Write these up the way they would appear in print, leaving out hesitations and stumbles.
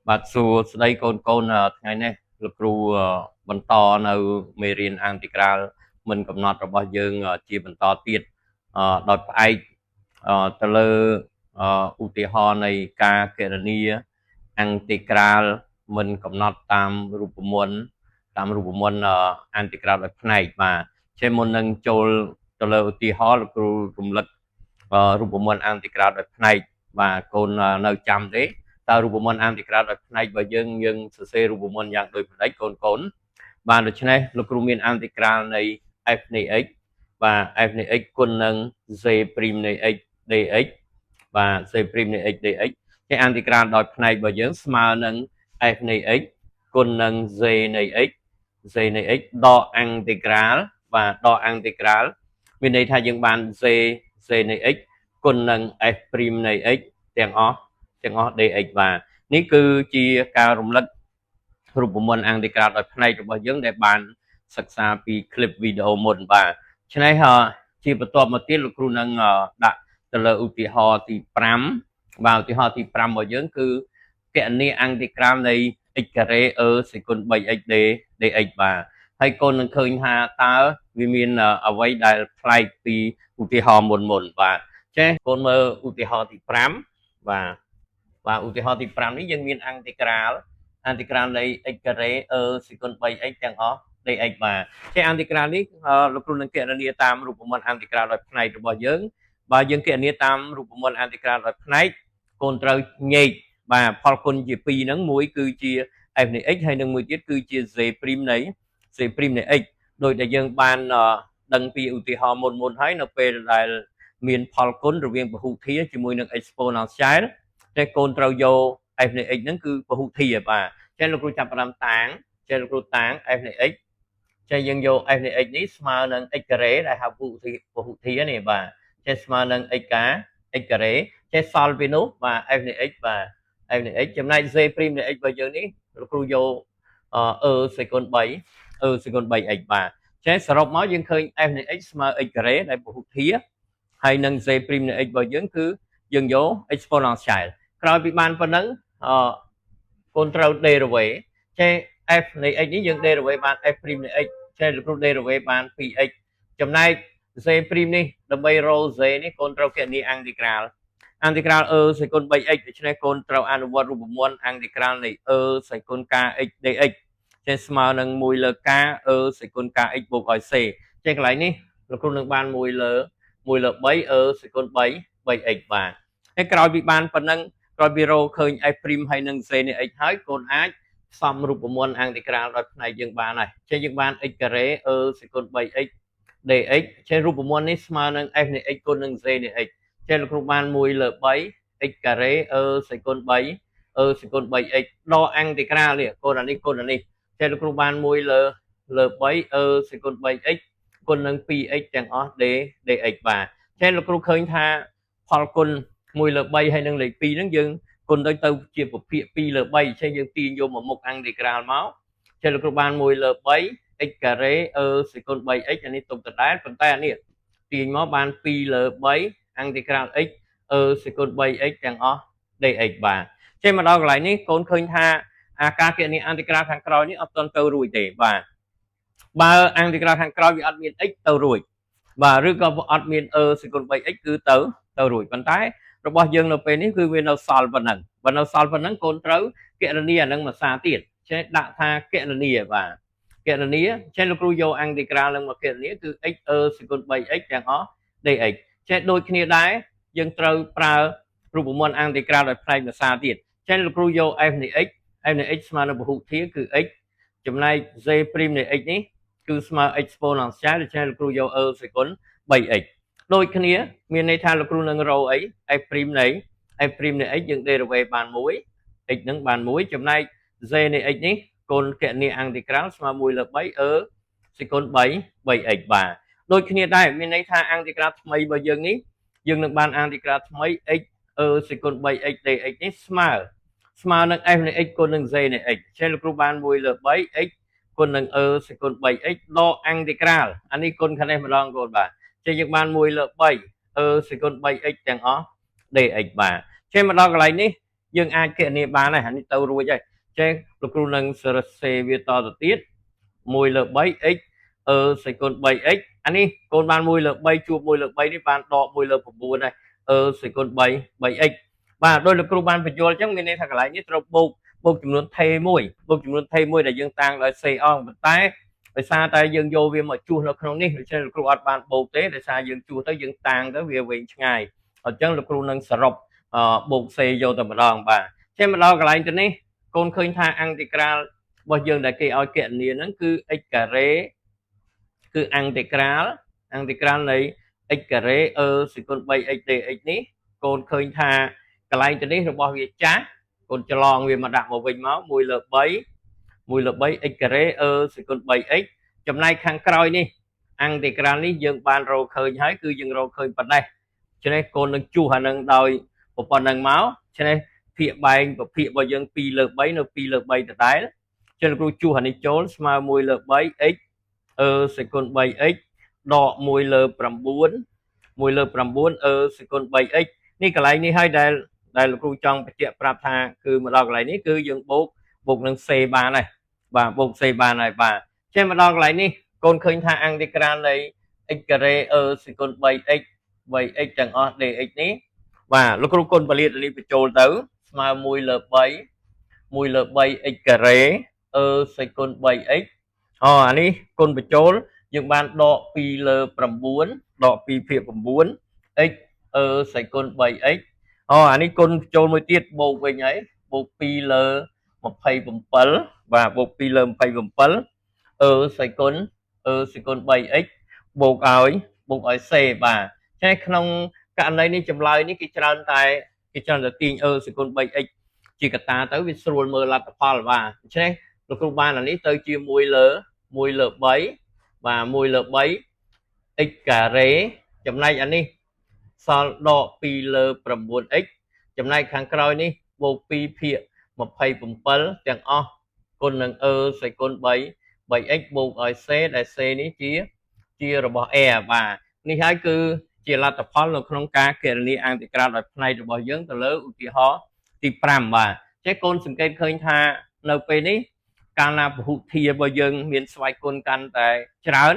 បាទសួស្តីកូនកូនថ្ងៃនេះលោកគ្រូបន្តនៅមេរៀនអង្គតិក្រាលមិនកំណត់របស់យើងជាបន្តទៀតដោយផ្អែកទៅលើឧទាហរណ៍នៃការគណនាអង្គតិក្រាលមិនកំណត់តាមរូបមន្តអង្គតិក្រាលដោយផ្នែកបាទជាមុននឹងចូលទៅលើឧទាហរណ៍លោកគ្រូរំលឹករូបមន្តអង្គតិក្រាលដោយផ្នែកបាទកូននៅចាំទេតើរូបមន្តអង្គតិក្រាលដោយផ្នែករបស់យើងសរសេររូបមន្តយ៉ាងដូចផ្នែកកូនបាទដូច្នេះលោកគ្រូមានអង្គតិក្រាលនៃ f នៃ x បាទ f នៃ x គុណនឹង z' នៃ x dx បាទ z' នៃ x dx ជាអង្គតិក្រាលដោយផ្នែករបស់យើងស្មើនឹង f នៃ x គុណនឹង z នៃ x ដកអង្គតិក្រាលបាទដកអង្គតិក្រាលមានន័យថាយើងបាន z នៃ x គុណនឹង f' នៃ x ទាំងអស់ dx បាទនេះគឺជាការរំលឹករូបមន្តអង្គតិក្រាលដោយផ្នែករបស់យើងដែលបានសិក្សាពីคลิปវីដេអូមុនបាទឆ្នេះជាបន្ទាប់មកទៀតលោកគ្រូនឹងដាក់ទៅលើឧទាហរណ៍ទី5បាទឧទាហរណ៍ទី5របស់យើងគឺគណនាអង្គតិក្រាលនៃ x ការ៉េ សេគុណ 3x dx បាទហើយកូននឹងឃើញថាតើវាមានអ្វីដែលប្លែកពីឧទាហរណ៍មុនបាទចេះកូនមើលឧទាហរណ៍ទី5បាទឧទាហរណ៍ទី5នេះយើងមានអង្គតិក្រាលនៃ x ការ៉េ សេគុណ 3x ទាំងអស់ dx បាទចេះអង្គតិក្រាលនេះលោកគ្រូនឹងគណនាតាមរូបមន្តអង្គតិក្រាលដោយផ្នែករបស់យើងបើយើងគណនាតាមរូបមន្តអង្គតិក្រាលដោយផ្នែកកូនត្រូវញែកបាទផលគុណជា2ហ្នឹងមួយគឺជា f នៃ x ហើយនឹងមួយទៀតគឺជា z' នៃ x ដោយដែលយើងបានដឹងពីឧទាហរណ៍មុនហើយនៅពេលដែលមានផលគុណរវាងពហុធាតុជាមួយនឹង exponential តែកូនត្រូវយក f នៃ x ហ្នឹងគឺពហុធាតុបាទចឹងលោកគ្រូចាប់ផ្ដើមតាំងចេះលោកគ្រូតាំង f នៃ x ចេះយើងយក f នៃ x នេះស្មើនឹង x ការ៉េដែលហៅពហុធាតុនេះបាទចេះស្មើនឹង x ការ៉េចេះសល់ពីនោះបាទ f នៃ x បាទ f នៃ x ចំណែក z' នៃ x របស់យើងនេះលោកគ្រូយកសេគុណ 3x បាទចេះសរុបមកយើងឃើញ f នៃ x ស្មើ x ការ៉េដែលពហុធាតុហើយនឹង z' នៃ x របស់យើងគឺយើងយក exponential ក្រោយពីបានប៉ុណ្ណឹងកូនត្រូវ derivative ចេះ f នៃ x នេះយើង derivative បាន f' នៃ x ចេះលោកគ្រូ derivative បាន 2x ចំណែក z' នេះដើម្បីរក z នេះកូនត្រូវគណនាអង្គតិក្រាលសេគុណ 3x ដូច្នេះកូនត្រូវអនុវត្តរូបមន្តអង្គតិក្រាលនៃ សេគុណ kx dx ចេះស្មើនឹង1លើ k សេគុណ kx បូកឲ្យ c ចេះកន្លែងនេះលោកគ្រូនឹងបាន1លើ3 សេគុណ 3x បាទហើយក្រោយពីបានប៉ុណ្ណឹងក្រោយពីរកឃើញ f' ហើយនឹង z នៃ x ហើយកូនអាចផ្សំរូបមន្តអង្គតិក្រាលដោយផ្នែកយើងបានហើយចេះយើងបាន x ការ៉េ សេគុណ 3x dx ចេះរូបមន្តនេះស្មើនឹង f នៃ x គុណនឹង z នៃ x ចេះលោកគ្រូបាន1លើ3 x ការ៉េ សេគុណ 3 សេគុណ 3x ដកអង្គតិក្រាលនេះកូនអានេះគុណអានេះចេះលោកគ្រូបាន1លើ3 សេគុណ 3x គុណនឹង 2x ទាំងអស់ dx បាទចេះលោកគ្រូឃើញថាផលគុណ1លើ3ហើយនឹងលេខ2ហ្នឹងយើងគុណទៅជាពភាគ2លើ3ចេះយើងទាញយកមកមុខអង្គតិក្រាលមកចេះលោកគ្រូបាន1លើ3 x ការ៉េ សេគុណ 3x អានេះទុកដដែលប៉ុន្តែអានេះទាញមកបាន2លើ3អង្គតិក្រាល x សេគុណ 3x ទាំងអស់ dx បាទចេះមកដល់កន្លែងនេះកូនឃើញថាការគណនាអង្គតិក្រាលខាងក្រោយនេះអត់ទាន់ទៅរួចទេបាទបើអង្គតិក្រាលខាងក្រោយវាអត់មាន x ទៅរួចបាទឬក៏អត់មាន សេគុណ 3x គឺទៅរួចប៉ុន្តែរបស់យើងនៅពេលនេះគឺវានៅសល់ប៉ុណ្ណឹងបើនៅសល់ប៉ុណ្ណឹងកូនត្រូវគណនាអានឹងមួយសារទៀតចេះដាក់ថាគណនាបាទគណនាចេះលោកគ្រូយកអង្គតិក្រាលនឹងមកគណនាគឺ x សេគុណ 3x ទាំងអស់ dx ចេះដូចគ្នាដែរយើងត្រូវប្រើរូបមន្តអង្គតិក្រាលដោយផ្នែកភាសាទៀតចេះលោកគ្រូយក f នៃ x ស្មើនឹងពហុធាតុគឺ x ចំណែក z' នៃ x នេះគឺស្មើ exponential ដូច្នេះលោកគ្រូយក សេគុណ 3x ដូចគ្នាមានន័យថាលោកគ្រូនឹងរកអី f' នៃ x យើង derivative បាន1 x នឹងបាន1ចំណែក z នៃ x នេះកូនគណនាអង្គតិក្រាលស្មើ1លើ3 សេគុណ 3x បាទដូចគ្នាដែរមានន័យថាអង្គតិក្រាលថ្មីរបស់យើងនេះយើងនឹងបានអង្គតិក្រាលថ្មី x សេគុណ 3x dx នេះស្មើនឹង f នៃ x គុណនឹង z នៃ x ចេះលោកគ្រូបាន1លើ3 x គុណនឹង សេគុណ 3x ដកអង្គតិក្រាលអានេះគុណខាងនេះម្ដងកូនបាទចេះយើងបាន1លើ3 សេគុណ 3x ទាំងអស់ dx បាទចេះមកដល់កន្លែងនេះ យើងអាចគណនាបានហើយនេះទៅរួចហើយចេះលោកគ្រូនឹងសរសេរវាតទៅទៀត1 លើ 3x សេគុណ 3x អានេះកូនបាន1 លើ 3 ជួប1 លើ 3 នេះបានដក1 លើ 9ហើយសេគុណ 3x បាទដោយលោកគ្រូបានបញ្យល់អញ្ចឹងមានន័យថាកន្លែងនេះត្រូវបូកចំនួនថេ1បូកចំនួនថេ1ដែលយើងតាំងដោយសេអងប៉ុន្តែដោយសារតែយើងយកវាមកជួសនៅក្នុងនេះដូច្នេះលោកគ្រូអត់បានបូកទេដោយសារយើងជួសទៅយើងតាំងទៅវាវែងឆ្ងាយអញ្ចឹងលោកគ្រូនឹងសរុបបូកសេយកតែម្ដងបាទចេះមកដល់កន្លែងទៅនេះកូនឃើញថាអង្តិក្រាលរបស់យើងដែលគេឲ្យគណនាហ្នឹងគឺ x ការ៉េគឺអង្តិក្រាលនៃ x ការ៉េសេគុណ 3x dx នេះកូនឃើញថាកន្លែងទៅនេះរបស់វាចាស់កូនច្រឡងវាមកដាក់មកវិញមក1 លើ 3 x ការ៉េសេគុណ 3x ចំណែកខាងក្រោយនេះអង្តិក្រាលនេះយើងបានរកឃើញហើយគឺយើងរកឃើញប៉ុណ្ណេះច្នេះកូននឹងជួសអានឹងដោយប៉ុណ្ណឹងមកច្នេះភាគបែងប្រភាគរបស់យើង2 លើ 3 នៅ2 លើ 3 ដដែលចឹងលោកគ្រូជួសអានេះចូលស្មើ1 លើ 3x សេគុណ 3x ដក1 លើ 9 1 លើ 9 សេគុណ 3x នេះកន្លែងនេះហើយដែលលោកគ្រូចង់បញ្ជាក់ប្រាប់ថាគឺមកដល់កន្លែងនេះគឺយើងបូកនឹងសេបានហើយបាទបូកសេបានហើយបាទចេះមកដល់កន្លែងនេះកូនឃើញថាអង្តិក្រាលនៃ x ការ៉េសេគុណ 3x ទាំងអស់ dx នេះបាទលោកគ្រូគុណពលិនេះបញ្ចូលទៅស្មើ1 លើ 3 x ការ៉េសេគុណ 3x អានេះគុណបញ្ចូលយើងបានដក2 លើ 9 ដក2ភាគ 9 x សេគុណ 3x អានេះគុណបញ្ចូលមួយទៀតបូកវិញហើយបូក2 លើ 27បាទបូក2 លើ 27សេគុណ 3x បូកឲ្យសេបាទចឹងក្នុងករណីនេះចម្លើយនេះគេច្រើនតែទាញសេគុណ 3x ជាកតាទៅវាស្រួលមើលលទ្ធផលបាទដូច្នេះលោកគ្រូបានអានេះទៅជា1 លើ 3បាទ1 លើ 3 x ការ៉េចំណែកអានេះសល់ដក2 លើ 9x ចំណែកខាងក្រោយនេះបូក2ភាគ 27ទាំងអស់គុណនឹងសេគុណ 3x បូកឲ្យសេដែលសេនេះជារបស់ a បាទនេះហើយគឺជាលទ្ធផលនៅក្នុងការគណនាអង្តិក្រាលដោយផ្នែករបស់យើងទៅលើឧទាហរណ៍ទី5បាទចេះកូនសង្កេតឃើញថានៅពេលនេះកាលណាពហុធារបស់យើងមានស្វ័យគុណកាន់តែច្រើន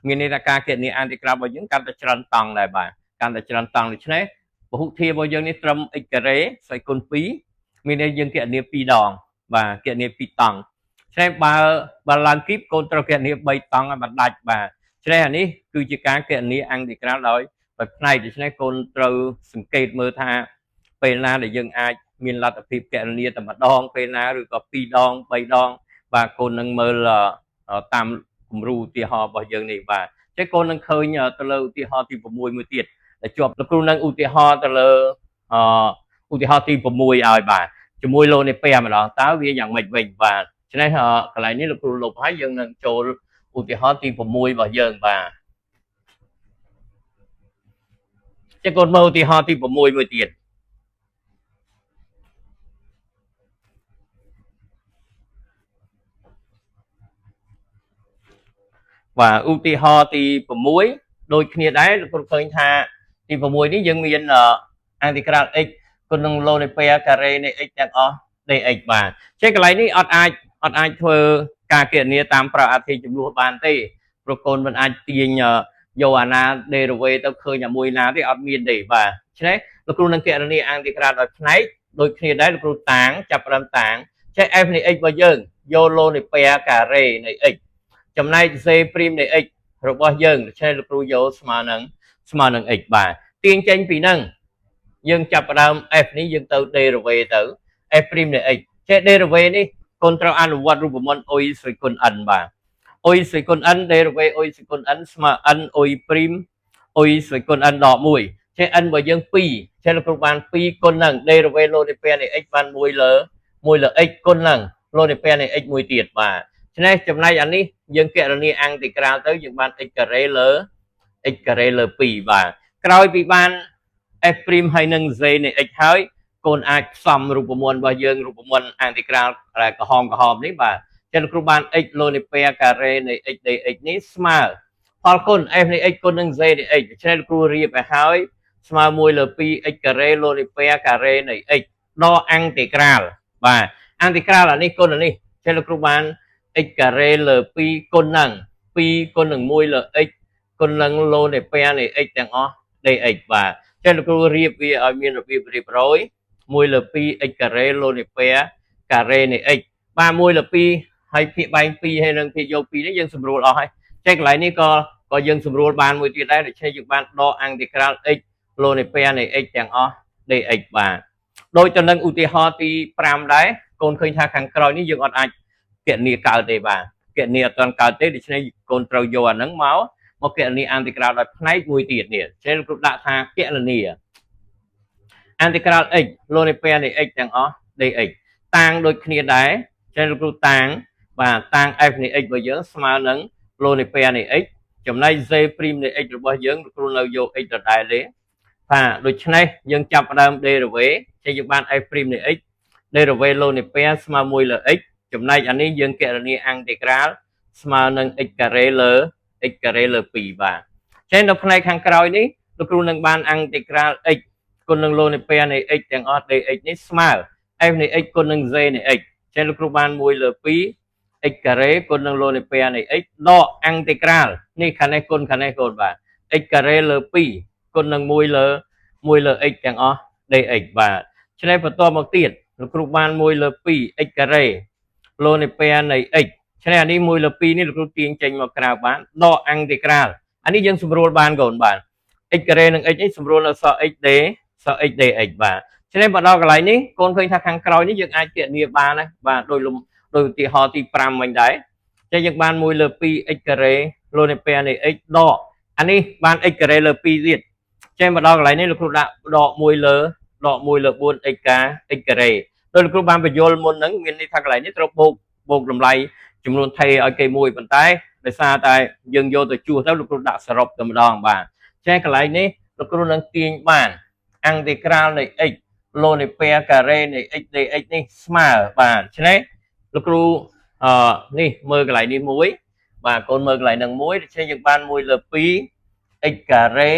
មានន័យថាការគណនាអង្តិក្រាលរបស់យើងកាន់តែច្រើនតង់ដែរបាទកាន់តែច្រើនតង់ដូច្នេះពហុធារបស់យើងនេះត្រឹម x ការ៉េស្វ័យគុណ2មានន័យយើងគណនា2ដងបាទគណនា2តង់ច្នេះបើឡើងគីបកូនត្រូវគណនា3តង់ឲ្យបានដាច់បាទច្នេះអានេះគឺជាការគណនាអង្តិក្រាលដោយផ្នែកដូច្នេះកូនត្រូវសង្កេតមើលថាពេលណាដែលយើងអាចមានលទ្ធភាពគណនាតែម្ដងពេលណាឬក៏2ដង3ដងបាទកូននឹងមើលតាមគំរូឧទាហរណ៍របស់យើងនេះបាទចឹងកូននឹងឃើញទៅលើឧទាហរណ៍ទី6មួយទៀតដែលជាប់លោកគ្រូនឹងឧទាហរណ៍ទៅលើឧទាហរណ៍ទី6ឲ្យបាទជាមួយលោកនេះពេលម្ដងតើវាយ៉ាងម៉េចវិញបាទច្នេះកន្លែងនេះលោកគ្រូលុបហើយយើងនឹងចូលឧទាហរណ៍ទី6របស់យើងបាទចឹងកូនមើលឧទាហរណ៍ទី6មួយទៀតបាទឧទាហរណ៍ទី6ដូចគ្នាដែរលោកគ្រូឃើញថាទី6នេះយើងមានអង្តិក្រាល x គុណនឹងឡូនីពេការ៉េនៃ x ទាំងអស់ dx បាទចឹងកន្លែងនេះអត់អាចធ្វើការគណនាតាមប្រើអធិចំនួនបានទេព្រោះកូនមិនអាចទាញយកអាណា derivative ទៅឃើញអាមួយណាទេអត់មានទេបាទច្នេះលោកគ្រូនឹងគណនាអង្តិក្រាលដោយផ្នែកដូចគ្នាដែរលោកគ្រូតាំងចាប់ផ្ដើមតាំងចេះ f នៃ x របស់យើងយកឡូនីពេការ៉េនៃ xចំណែក c' នៃ x របស់យើងដូច្នេះលោកគ្រូយកស្មើនឹង x បាទទាញចេញពីហ្នឹងយើងចាប់ផ្ដើម f នេះយើងទៅ derivative ទៅ f' នៃ x ចេះ derivative នេះកូនត្រូវអនុវត្តរូបមន្តអ៊ុយសេគុណ n បាទអ៊ុយសេគុណ n derivative អ៊ុយសេគុណ n ស្មើ n អ៊ុយព្រីមអ៊ុយសេគុណ n ដក1ចេះ n របស់យើង2ចេះលោកគ្រូបាន2គុណនឹង derivative ឡូនីពេនៃ x បាន1 លើ x គុណនឹងឡូនីពេនៃ x មួយទៀតបាទច្នេះចំណែកអានេះយើងគណនាអង្តិក្រាលទៅយើងបាន x ការ៉េលើ 2បាទក្រោយពីបាន f' ហើយនឹង z នៃ x ហើយកូនអាចផ្សំរូបមន្តរបស់យើងរូបមន្តអង្តិក្រាលក្រហមនេះបាទចឹងលោកគ្រូបាន x ឡូនីពេការ៉េនៃ x dx នេះស្មើផលគុណ f នៃ x គុណនឹង z នៃ x ច្នេះលោកគ្រូរៀបឲ្យហើយស្មើ1 លើ 2x ការ៉េឡូនីពេការ៉េនៃ x đo integral và integral là này côn là này cho nên các bạn x carré l pi côn nâng môi l x côn nâng lô này pe này xទាំងអស់ dx បាទចឹងលោកគ្រូរៀបវាឲ្យមានរបៀបរៀបរយ1លើ2 x carré លូនេះ pair carré នៃ x បាទ1លើ2ហើយភាគបែង2ហើយនឹងភាគយក2នេះយើងសម្រួលអស់ហើយចេះកន្លែងនេះក៏យើងសម្រួលបានមួយទៀតដែរដូច្នេះយើងបានដក integral x លូនេះ pair នៃ x ទាំងអស់ dx បាទដោយទៅនឹងឧទាហរណ៍ទី5ដែរកូនឃើញថាខាងក្រោយនេះយើងអត់អាចគណនាកើតទេបាទគណនាអត់ទាន់កើតទេដូច្នេះកូនត្រូវយកអាហ្នឹងមកគណនា integral ដោយផ្នែកមួយទៀតនេះចេះលោកគ្រូដាក់ថាគណនា integral x លូនេះ pair នៃ x ទាំងអស់ dx តាំងដូចគ្នាដែរចេះលោកគ្រូតាំងបាទតាំង f នៃ x របស់យើងស្មើនឹងលូនេះ pair នៃ x ចំណែក z' នៃ x របស់យើងលោកគ្រូនៅយក x ដដែលទេបាទដូច្នេះយើងចាប់ផ្ដើម derivative ចេះយើងបាន f' នៃ x derivative លូនេះ pair ស្មើ1លើ x ចំណែកអានេះយើងគណនា integral ស្មើនឹង x carré លើ x carré លើ2បាទចេះនៅផ្នែកខាងក្រោយនេះលោកគ្រូនឹងបាន integral x គុណនឹងលូនេះ pair នៃ x ទាំងអស់ dx នេះស្មើ f នៃ x គុណនឹង z នៃ x ចេះលោកគ្រូបាន1លើ2 x carré គុណនឹងលូនេះ pair នៃ x ដក integral នេះខាងនេះគុណខាងនេះកូនបាទ x carré លើ2គុណនឹង1លើ x ទាំងអស់ dx បាទឆ្នេះបន្ទាប់មកទៀតលោកគ្រូបាន1លើ2 x carré លូនេះ pair នៃ x ឆ្នេះអានេះ1លើ2នេះលោកគ្រូទាញចេញមកក្រៅបានដក integral អានេះយើងសម្រួលបានកូនបាទ x carré និង x នេះសម្រួលនៅសល់ x dx បាទឆ្នេះមកដល់កន្លែងនេះកូនឃើញថាខាងក្រោយនេះយើងអាចគណនាបានណាបាទដោយឧទាហរណ៍ទី5វិញដែរចឹងយើងបាន1លើ2 x carré លូនេះ pair នៃ x ដកអានេះបាន x carré លើ2ទៀតចឹងមកដល់កន្លែងនេះលោកគ្រូដាក់ដក1លើ4 x carré ដោយលោកគ្រូបានបញ្យល់មុនហ្នឹងមានន័យថាកន្លែងនេះត្រូវបូកតម្លៃចំនួនថេរឲ្យគេមួយប៉ុន្តែដោយសារតែយើងយកទៅជួសទៅលោកគ្រូដាក់សរុបតែម្ដងបាទចេះកន្លែងនេះលោកគ្រូនឹងទាញបាន integral នៃ x លូនេះ pair carré នៃ x dx នេះស្មើបាទឆ្នេះលោកគ្រូនេះមើលកន្លែងនេះមួយបាទកូនមើលកន្លែងហ្នឹងមួយដូច្នេះយើងបាន1លើ2 x carré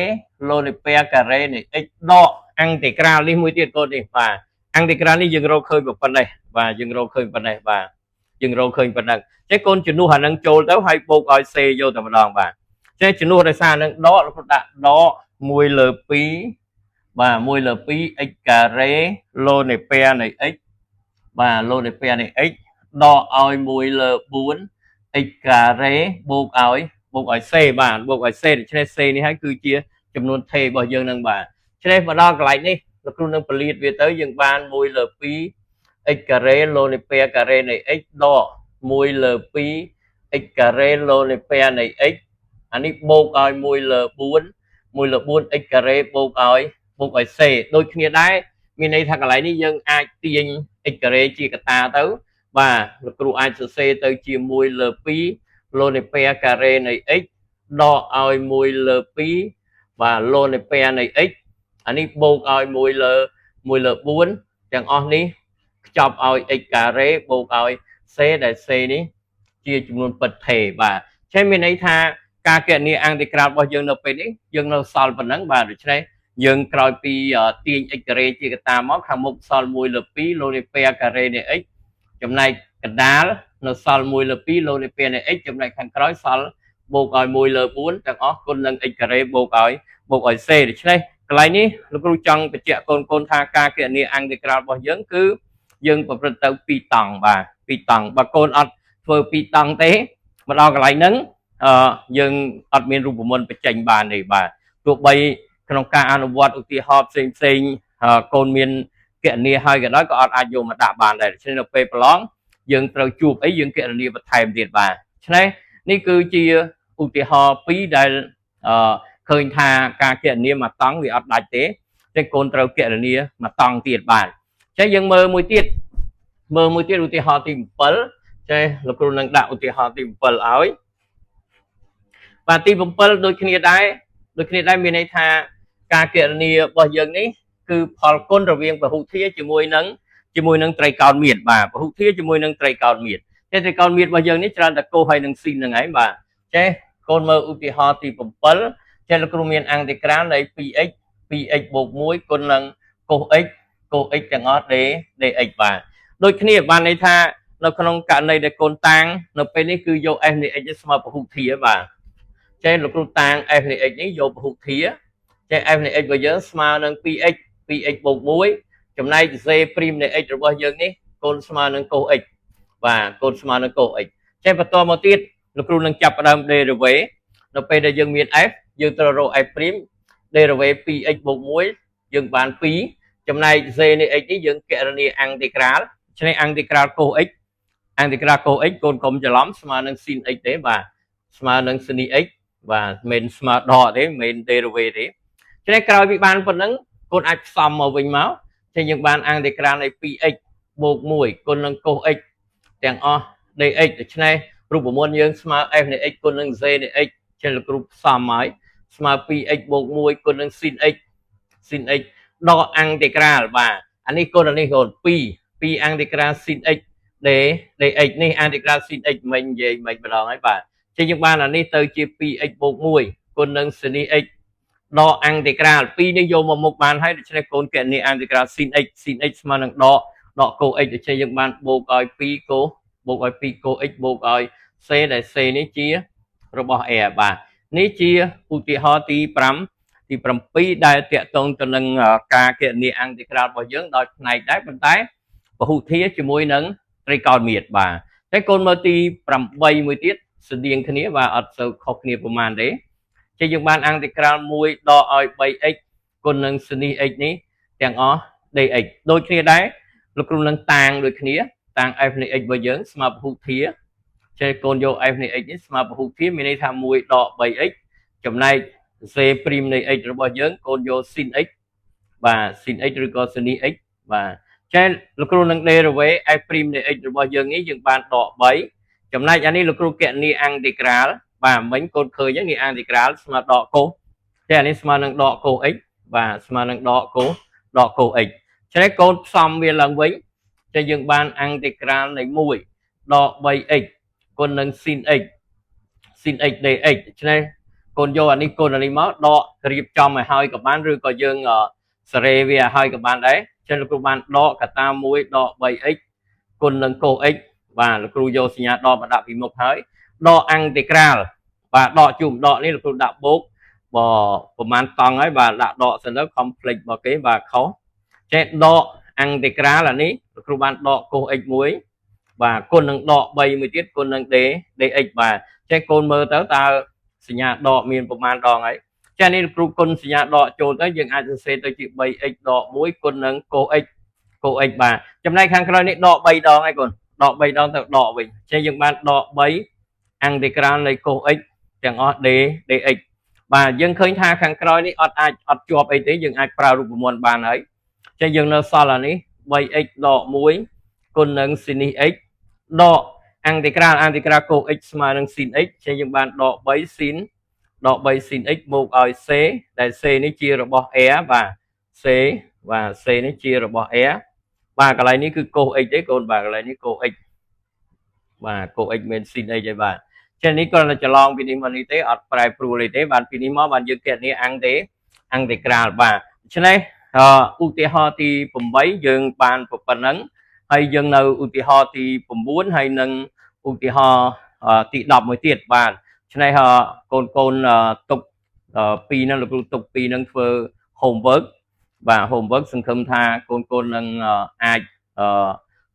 លូនេះ pair carré នៃ x ដក integral នេះមួយទៀតកូននេះបាទ integral នេះយើងរកឃើញប៉ុណ្ណេះបាទយើងរកឃើញប៉ុណ្ណេះបាទយើងរកឃើញប៉ុណ្ណឹងចេះកូនជំនួសអានឹងចូលទៅហើយបូកឲ្យ c យកតែម្ដងបាទចេះជំនួសដោយសារនឹងដកលោកដាក់ដក1លើ2បាទ1លើ2 x carré លូនៃ pair នៃ x បាទលូនៃ pair នៃ x ដកឲ្យ1លើ4 x carré បូកឲ្យ c បាទបូកឲ្យ c ដូច្នេះ c នេះហើយគឺជាចំនួនថេររបស់យើងនឹងបាទឆ្នេះមកដល់កន្លែងនេះលោកគ្រូនឹងពលាតវាទៅយើងបាន1លើ2 x carré លូនៃ pair carré នៃ x ដក1លើ2 x carré លូនៃ pair នៃ x អានេះបូកឲ្យ1លើ4 x carré បូកឲ្យ c ដូចគ្នាដែរមានន័យថាកន្លែងនេះយើងអាចទាញ x carré ជាកតាទៅបាទលោកគ្រូអាចសរសេរទៅជា1លើ2លូនៃ pair carré នៃ x ដកឲ្យ1លើ2បាទលូនៃ pair នៃ x អានេះបូកឲ្យ1លើ4ទាំងអស់នេះខ្ចប់ឲ្យ x carré បូកឲ្យ c ដែល c នេះជាចំនួនពិតថេរបាទចឹងមានន័យថាការគណនា integral របស់យើងនៅពេលនេះយើងនៅសល់ប៉ុណ្ណឹងបាទដូច្នេះយើងក្រោយពីទាញ x carré ជាកតាមកខាងមុខសល់1លើ2លូនេះ pair carré នៃ x ចំណែកកណ្ដាលនៅសល់1លើ2លូនេះ pair នៃ x ចំណែកខាងក្រោយសល់បូកឲ្យ1លើ4ទាំងអស់គុណនឹង x carré បូកឲ្យ c ដូច្នេះកន្លែងនេះលោកគ្រូចង់បញ្ជាក់កូនថាការគណនា integral របស់យើងគឺយើងប្រព្រឹត្តទៅ2តង់បាទ2តង់បើកូនអត់ធ្វើ2តង់ទេមកដល់កន្លែងហ្នឹងយើងអត់មានរូបមន្តបញ្ចេញបានទេបាទទោះបីក្នុងការអនុវត្តឧទាហរណ៍ផ្សេងកូនមានគណនាហើយក៏ដោយក៏អត់អាចយកមកដាក់បានដែរដូច្នេះនៅពេលប្រឡងយើងត្រូវជួបអីយើងគណនាបន្ថែមទៀតបាទឆ្នេះនេះគឺជាឧទាហរណ៍2ដែលឃើញថាការគណនាមួយតង់វាអត់ដាច់ទេតែកូនត្រូវគណនាមួយតង់ទៀតបាទចឹងយើងមើលមួយទៀតឧទាហរណ៍ទី7ចេះលោកគ្រូនឹងដាក់ឧទាហរណ៍ទី7ឲ្យបាទទី7ដូចគ្នាដែរមានន័យថាការគណនារបស់យើងនេះគឺផលគុណរវាងពហុធាតុជាមួយនឹងត្រីកោណមាត្របាទពហុធាតុជាមួយនឹងត្រីកោណមាត្រតែត្រីកោណមាត្ររបស់យើងនេះច្រើនតែកូសហើយនឹងស៊ីនហ្នឹងឯងបាទចេះកូនមើលឧទាហរណ៍ទី7ចេះលោកគ្រូមាន integralនៃ 2x បូក1គុណនឹងកូស x កូ x ទាំងអស់ dx បាទដូចគ្នាបានន័យថានៅក្នុងករណីដែលកូនតាំងនៅពេលនេះគឺយក f នៃ x ស្មើពហុធាបាទចេះលោកគ្រូតាំង f នៃ x នេះយកពហុធាចេះ f នៃ x របស់យើងស្មើនឹង 2x 2x បូក1ចំណែក z ព្រីមនៃ x របស់យើងនេះកូនស្មើនឹងកូ x បាទកូនស្មើនឹងកូ x ចេះបន្តមកទៀតលោកគ្រូនឹងចាប់ផ្ដើម derivative នៅពេលដែលយើងមាន f យើងត្រូវរក f ព្រីម derivative 2x បូក1យើងបាន2ចំណែក z នៃ x នេះយើងគណនា integral ឆ្នេះ integral cos x integral cos x កូនកុំច្រឡំស្មើនឹង sin x ទេបាទស្មើនឹង sin x បាទមិនស្មើដកទេមិន derivative ទេឆ្នេះក្រោយពីបានប៉ុណ្ណឹងកូនអាចផ្សំមកវិញមកចឹងយើងបាន integral នៃ 2x បូក1គុណនឹង cos x ទាំងអស់ dx ដូច្នេះរូបមន្តយើងស្មើ f នៃ x គុណនឹង z នៃ x ចឹងលោកគ្រូផ្សំហើយស្មើ 2x បូក1គុណនឹង sin x ដក integral បាទអានេះគុណអានេះកូន2 integral sin x dx នេះ integral sin x មិននិយាយមិនម្ដងហើយបាទចឹងយើងបានអានេះទៅជា 2x បូក1គុណនឹង sin x ដក integral 2នេះយកមកមុខបានហើយដូច្នេះកូនគណនា integral sin x ស្មើនឹងដក cos x ដូច្នេះយើងបានបូកឲ្យ2 cos បូកឲ្យ2 cos x បូកឲ្យ c ដែល c នេះជារបស់ r បាទនេះជាឧទាហរណ៍ទី5ទី7ដែលតាក់ទងទៅនឹងការគណនា integral របស់យើងដោយផ្នែកដែរប៉ុន្តែពហុធាជាមួយនឹងត្រីកោណមាត្របាទតែកូនមើលទី8មួយទៀតស្តៀងគ្នាបាទអត់សូវខុសគ្នាប្រហែលទេចឹងយើងបាន integral 1ដកឲ្យ 3x គុណនឹង sin x នេះទាំងអស់ dx ដូចគ្នាដែរលោកគ្រូនឹងតាំងដូចគ្នាតាំង f នៃ x របស់យើងស្មើពហុធាចេះកូនយក f នៃ x នេះស្មើពហុធាមានន័យថា1ដក 3x ចំណែក z ព្រីមនៃ x របស់យើងកូនយក sin x បាទ sin x ឬក៏ sin x បាទចេះលោកគ្រូនឹង derivative f ព្រីមនៃ x របស់យើងនេះយើងបានដក3ចំណែកអានេះលោកគ្រូគណនា integral បាទមិញកូនឃើញនេះ integral ស្មើដក cos តែអានេះស្មើនឹងដក cos x បាទស្មើនឹងដក cos x ចឹងកូនផ្សំវាឡើងវិញចឹងយើងបាន integral នៃ1ដក 3x គុណនឹង sin x dx ដូច្នេះកូនយកអានេះគុណអានេះមកដករៀបចំឲ្យហើយក៏បានឬក៏យើងសេរីវាឲ្យហើយក៏បានដែរចឹងលោកគ្រូបានដកកតា1ដក 3x គុណនឹង cos x បាទលោកគ្រូយកសញ្ញាដកមកដាក់ពីមុខហើយដក integral បាទដកជុំដកនេះលោកគ្រូដាក់បូកប្រហែលតង់ហើយបាទដាក់ដកសិនទៅ complex របស់គេបាទខុសចេះដក integral អានេះលោកគ្រូបានដក cos x 1បាទគុណនឹងដក3មួយទៀតគុណនឹង dx បាទចេះកូនមើលទៅតើសញ្ញាដកមានប្រមាណដងហើយចានេះគ្រូគុណសញ្ញាដកចូលទៅយើងអាចសរសេរទៅជា 3x ដក1គុណនឹង cos x បាទចំណែកខាងក្រោយនេះដក3ដងហើយកូនដក3ដងទៅដកវិញចេះយើងបានដក3 integral នៃ cos x ទាំងអស់ dx បាទយើងឃើញថាខាងក្រោយនេះអត់ជាប់អីទេយើងអាចប្រើរូបមន្តបានហើយចេះយើងនៅសល់អានេះ 3x ដក1គុណនឹង sin x ដក integral cos x ស្មើនឹង sin x ចេះយើងបានដក3 sin x បូកឲ្យ c ដែល c នេះជារបស់ r បាទ c បាទ c នេះជារបស់ r បាទកន្លែងនេះគឺ cos x ទេកូនបាទកន្លែងនេះ cos x បាទ cos x មាន sin x ទេបាទចឹងនេះគ្រាន់តែច្រឡំពីនេះមកនេះទេអត់ប្រែប្រួលអីទេបាទពីនេះមកបានយើងគណនា integral បាទដូច្នេះឧទាហរណ៍ទី8យើងបានប៉ុណ្ណឹងហើយយើងនៅឧទាហរណ៍ទី9ហើយនឹងឧទាហរណ៍ទី10មួយទៀតបាទឆ្នេះកូនទុកពីនឹងលោកគ្រូទុកពីនឹងធ្វើ homework បាទ homework សង្ឃឹមថាកូននឹងអាច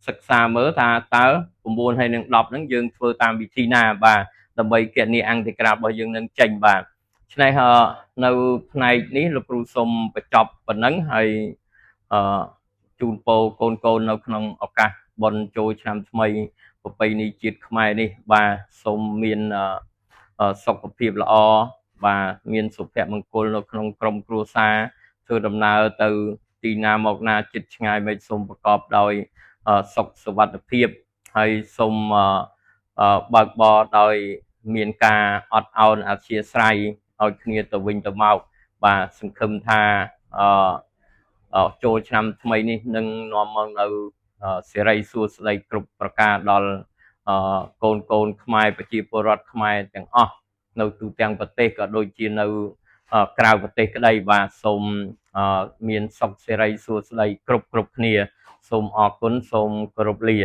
សិក្សាមើលថាតើ9ហើយនឹង10ហ្នឹងយើងធ្វើតាមវិធីណាបាទដើម្បីគណនា integral របស់យើងនឹងចេញបាទឆ្នេះនៅផ្នែកនេះលោកគ្រូសូមបញ្ចប់ប៉ុណ្ណឹងហើយជូនពរកូននៅក្នុងឱកាសបុណ្យចូលឆ្នាំថ្មីប្រពៃណីជាតិខ្មែរនេះបាទសូមមានសុខភាពល្អបាទមានសុភមង្គលនៅក្នុងក្រុមគ្រួសារធ្វើដំណើរទៅទីណាមកណាជិតឆ្ងាយមិនសូមប្រកបដោយសុខសុវត្ថិភាពហើយសូមបើកបរដោយមានការអត់ឱនអធ្យាស្រ័យឲ្យគ្នាទៅវិញទៅមកបាទសង្ឃឹមថាចូលឆ្នាំថ្មីនេះនឹងនាំមកនៅសិរីសួស្តីគ្រប់ប្រការដល់កូនខ្មែរប្រជាពលរដ្ឋខ្មែរទាំងអស់នៅទូទាំងប្រទេសក៏ដូចជានៅ ក្រៅប្រទេសក្តីបាទសូមមានសុខសេរីសួស្តីគ្រប់គ្នាសូមអរគុណសូមគោរពលា